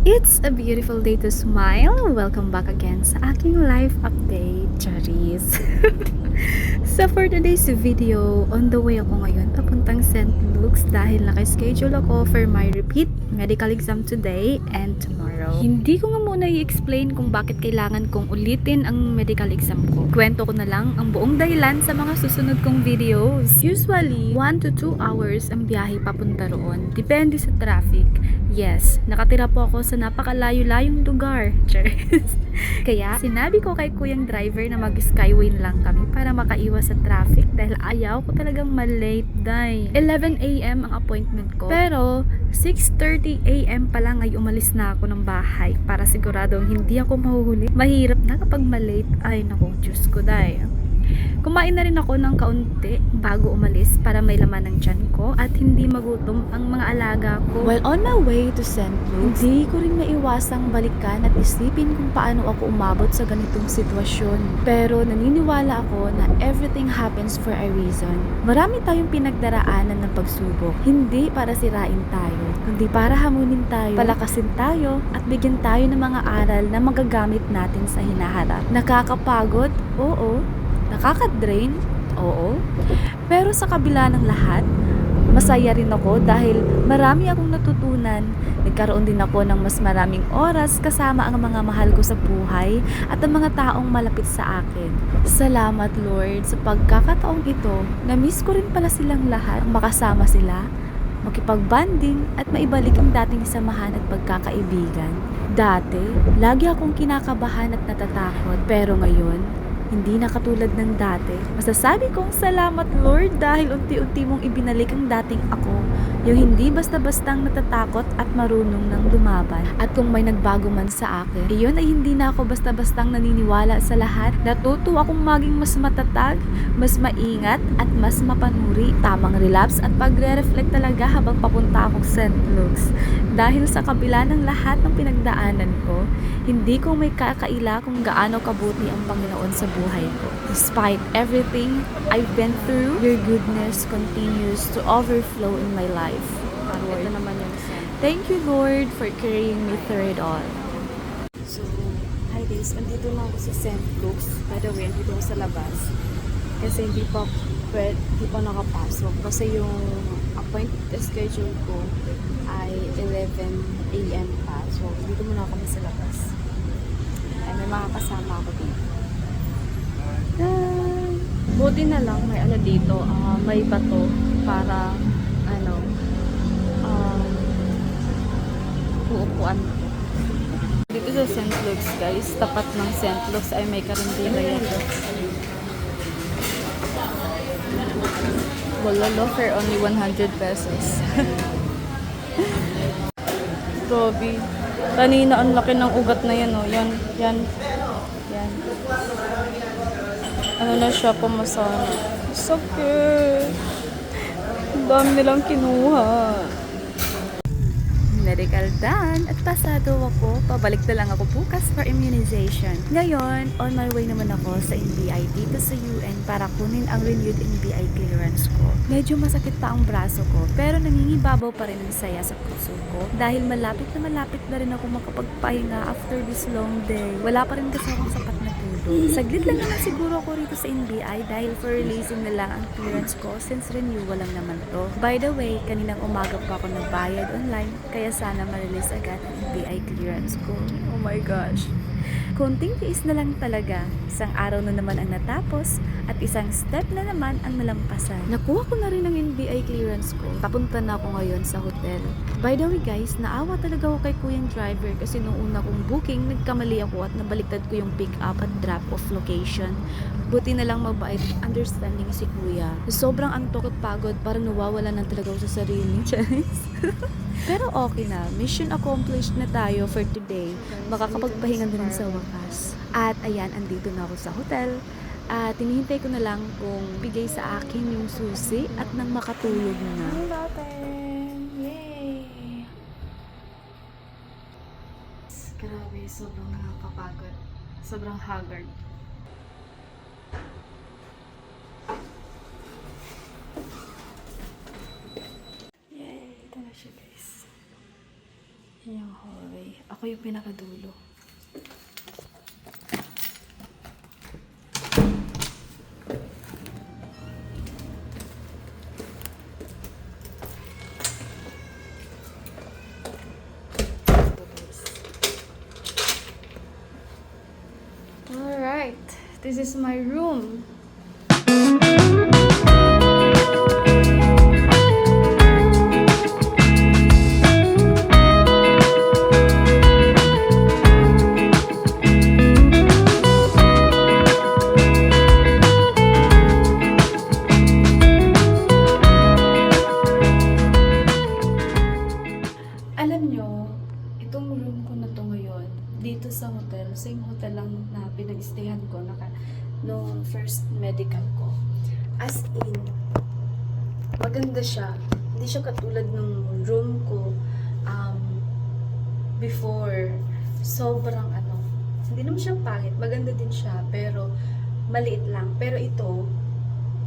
It's a beautiful day to smile. Welcome back again sa aking life update, Charis. So for today's video, on the way ako ngayon papuntang St. Luke's dahil naka-schedule ako for my repeat medical exam today and tomorrow. Hindi ko nga muna i-explain kung bakit kailangan kong ulitin ang medical exam ko. Kwento ko na lang ang buong dahilan sa mga susunod kong videos. Usually, 1 to 2 hours ang biyahe papunta roon. Depende sa traffic. Yes, nakatira po ako sa napakalayo-layong lugar. Kaya, sinabi ko kay kuyang driver na mag-skyway na lang kami para makaiwas sa traffic dahil ayaw ko talagang malate, day. 11 AM ang appointment ko. Pero, 6:30 AM pa lang ay umalis na ako ng bahay para siguradong hindi ako mahuhuli. Mahirap na kapag malate. Ay, naku, Diyos ko, day. Kumain na rin ako ng kaunti bago umalis para may laman ng tiyan ko at hindi magutom ang mga alaga ko. While on my way to St. Luke's, hindi ko rin maiwasang balikan at isipin kung paano ako umabot sa ganitong sitwasyon. Pero naniniwala ako na everything happens for a reason. Marami tayong pinagdaraanan ng pagsubok, hindi para sirain tayo, kundi para hamunin tayo, palakasin tayo, at bigyan tayo ng mga aral na magagamit natin sa hinaharap. Nakakapagod? Oo. Nakaka-drain? Oo. Pero sa kabila ng lahat, masaya rin ako dahil marami akong natutunan. Nagkaroon din ako ng mas maraming oras kasama ang mga mahal ko sa buhay at ang mga taong malapit sa akin. Salamat, Lord, sa pagkakataong ito. Na-miss ko rin pala silang lahat. Makasama sila, makipag-banding at maibalik ang dating samahan at pagkakaibigan. Dati, lagi akong kinakabahan at natatakot. Pero ngayon, hindi na katulad ng dati. Masasabi kong salamat, Lord, dahil unti-unti mong ibinalik ang dating ako. Yung hindi basta-bastang natatakot at marunong ng lumaban. At kung may nagbago man sa akin, iyon ay hindi na ako basta-bastang naniniwala sa lahat. Natuto akong maging mas matatag, mas maingat, at mas mapanuri. Tamang relapse at pagre-reflect talaga habang papunta akong St. Luke's. Dahil sa kabila ng lahat ng pinagdaanan ko, hindi ko may kakaila kung gaano kabuti ang Panginoon sa buhay ko. Despite everything I've been through, your goodness continues to overflow in my life. Lord. Ito naman yung send. Thank you, Lord, for carrying me through it all. So, hi guys, andito na ako sa St. Luke's. By the way, andito ako sa labas. Kasi hindi pa nakapasok. Kasi yung appointment schedule ko ay 11 AM pa. So, dito muna kami sa labas. Ay, may mga kasama ako dito. Buti na lang may ano dito, may bato para uupuan ko. Dito sa St. Luke's, guys, tapat ng St. Luke's ay may karindila yan. Bololo for only 100 pesos. Grabe. Kanina ang laki ng ugat na yan, oh. Yan. Ano na siya, pumasana. Sakit. Ang dami nilang kinuha. Medical done at pasado ako. Pabalik na lang ako bukas for immunization. Ngayon, on my way naman ako sa NBI dito sa UN para kunin ang renewed NBI clearance ko. Medyo masakit pa ang braso ko pero nangingibabaw pa rin ang saya sa puso ko dahil malapit na rin ako makapagpahinga after this long day. Wala pa rin kasi akong sapat na tulog. Saglit lang naman siguro ako rito sa NBI dahil for releasing na lang ang clearance ko since renewal lang naman to. By the way, kaninang umaga pa ako nagbayad online kaya sana ma-release agad ang NBI clearance ko. Oh my gosh. Konting tiis na lang talaga. Isang araw na naman ang natapos at isang step na naman ang nalampasan. Nakuha ko na rin ang NBI clearance ko. Papunta na ako ngayon sa hotel. By the way guys, naawa talaga ako kay kuyang driver kasi nung una kong booking, nagkamali ako at nabaliktad ko yung pick up at drop off location. Buti na lang mabait, understanding si kuya. Sobrang antok at pagod para nawawala na talaga ako sa sarili. Pero okay na, mission accomplished na tayo for today. Makakapagpahinga na rin sa wakas. At ayan, andito na ako sa hotel. At hinihintay ko na lang kung bigay sa akin yung susi at nang makatulog na. Hi natin! Yay! Grabe, sobrang nakakapagod. Sobrang haggard. Yay! Ito na siya guys. Yung hallway. Ako yung pinakadulo. Alright, this is my room. Alam nyo, itong room ko na to ngayon, dito sa hotel, same hotel lang na pinag-stayhan ko nung first medical ko. As in, maganda siya. Hindi siya katulad ng room ko before. Sobrang hindi naman siya pangit. Maganda din siya, pero maliit lang. Pero ito,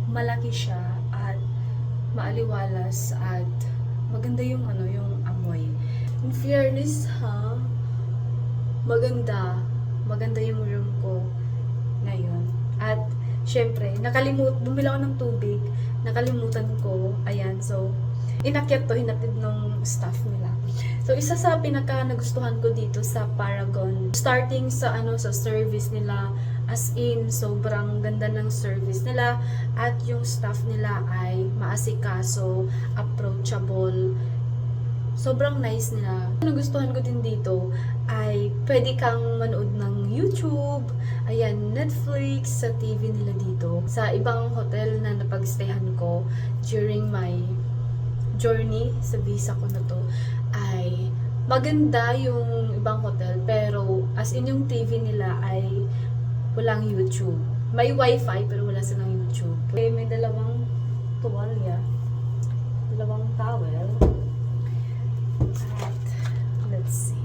malaki siya at maaliwalas at maganda yung yung amoy. In fairness, maganda yung room ko ngayon. At syempre, bumili ako ng tubig, nakalimutan ko, ayan, so inakyat to, hinatid ng staff nila. So isa sa pinaka nagustuhan ko dito sa Paragon, starting sa sa service nila, as in sobrang ganda ng service nila at yung staff nila ay maasikaso, approachable. Sobrang nice nila. Nagustuhan ko din dito ay pwede kang manood ng YouTube, ayan, Netflix, sa TV nila dito. Sa ibang hotel na napag-stayhan ko during my journey sa visa ko na to, ay maganda yung ibang hotel, pero as in yung TV nila ay walang YouTube. May wifi pero wala silang YouTube. Okay, may dalawang tuwalya, dalawang towel. At, let's see.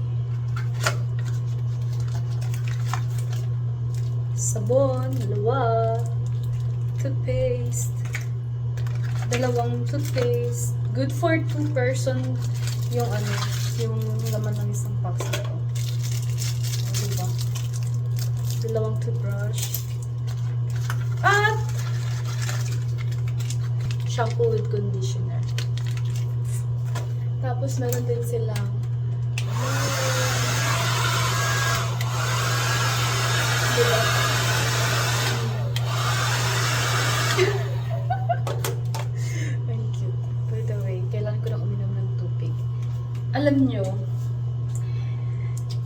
Sabon, dalawa. Toothpaste. Dalawang toothpaste. Good for 2 person yung yung laman ng isang box na to. Diba? Dalawang toothbrush. At shampoo with conditioner. Tapos meron din silang diba? Ang cute. By the way, kailangan ko na uminom ng tubig. Alam nyo,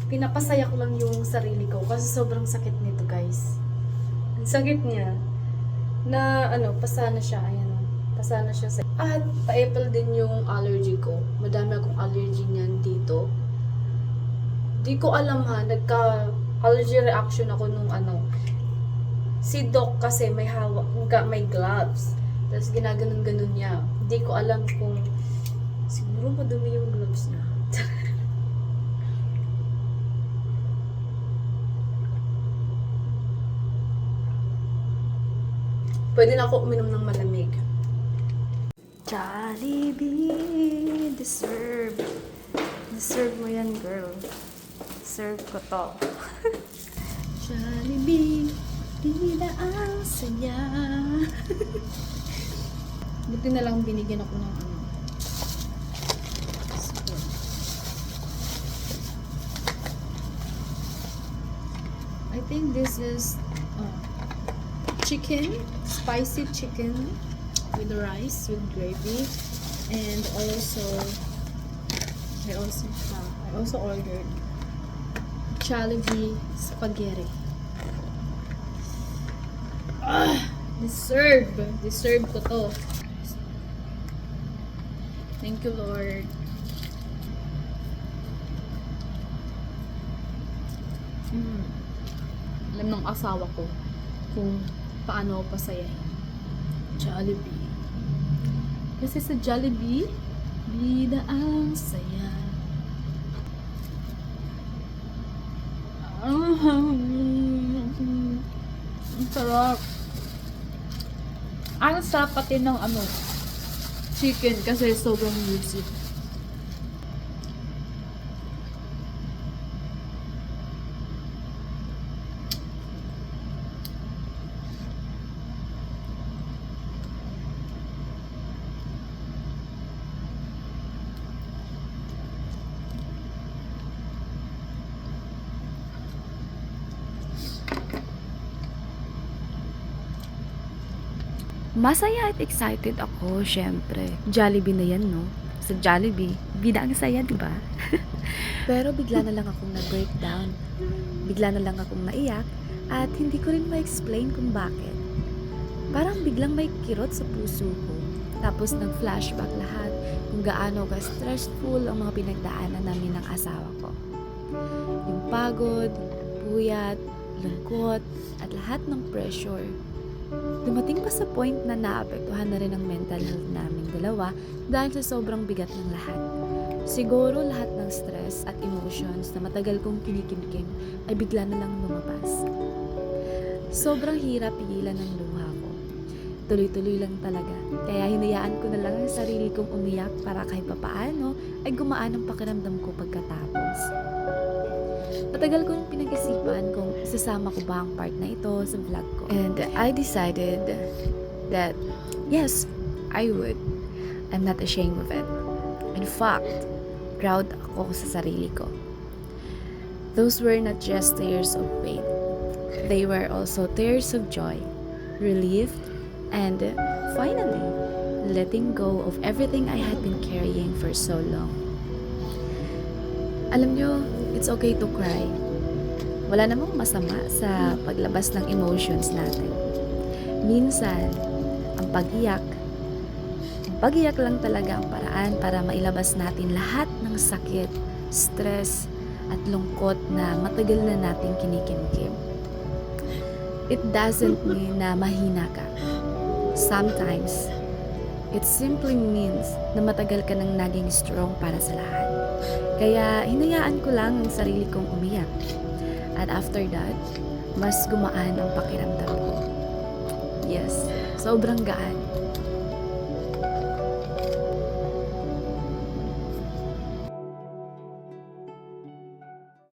pinapasaya ko lang yung sarili ko kasi sobrang sakit nito, guys. Ang sakit niya na pasana siya, ayan. Pasana siya sa... At pa-apple din yung allergy ko. Madami akong allergy niyan dito. Di ko alam nagka-allergy reaction ako nung si Doc kasi may hawak, may gloves. Tapos ginaganon-ganon niya. Di ko alam kung siguro madumi yung gloves niya. Pwede na ako uminom ng malamig. Jollibee, deserve mo yan, girl. Serve ko to. Jollibee, bida ang saya. Buti na lang binigyan ako ng I think this is chicken, spicy chicken with rice, with gravy, and I also ordered Jollibee spaghetti. Deserve ko to. Thank you, Lord. Alam ng asawa ko kung paano ako pasayahin. Jollibee. Kasi sa Jollibee, bida ang saya. Ang sarap. Ang sarap pati ng chicken kasi sobrang juicy. Masaya at excited ako, syempre. Jollibee na yan, no? Sa Jollibee, bida ang saya, di ba? Pero bigla na lang akong na-breakdown. Bigla na lang akong naiyak at hindi ko rin ma-explain kung bakit. Parang biglang may kirot sa puso ko. Tapos nag-flashback lahat kung gaano ka-stressful ang mga pinagdaanan namin ng asawa ko. Yung pagod, puyat, lungkot, at lahat ng pressure. Dumating pa sa point na naapektuhan na rin ang mental health naming dalawa dahil sa sobrang bigat ng lahat. Siguro lahat ng stress at emotions na matagal kong kinikimkim ay bigla na lang lumabas. Sobrang hirap pigilan ng luha ko. Tuloy-tuloy lang talaga. Kaya hinayaan ko na lang ang sarili kong umiyak para kahit papaano ay gumaan ang pakiramdam ko pagkatapos. Matagal ko nang pinag-isipan kung isasama ko ba ang part na ito sa vlog ko. And I decided that yes, I would. I'm not ashamed of it. In fact, proud ako sa sarili ko. Those were not just tears of pain. They were also tears of joy, relief, and finally, letting go of everything I had been carrying for so long. Alam nyo, it's okay to cry. Wala namang masama sa paglabas ng emotions natin. Minsan, ang pag-iyak lang talaga ang paraan para mailabas natin lahat ng sakit, stress, at lungkot na matagal na nating kinikimkim. It doesn't mean na mahina ka. Sometimes, it simply means na matagal ka nang naging strong para sa lahat. Kaya hinayaan ko lang ang sarili kong umiyak. At after that, mas gumaan ang pakiramdam ko. Yes, sobrang gaan.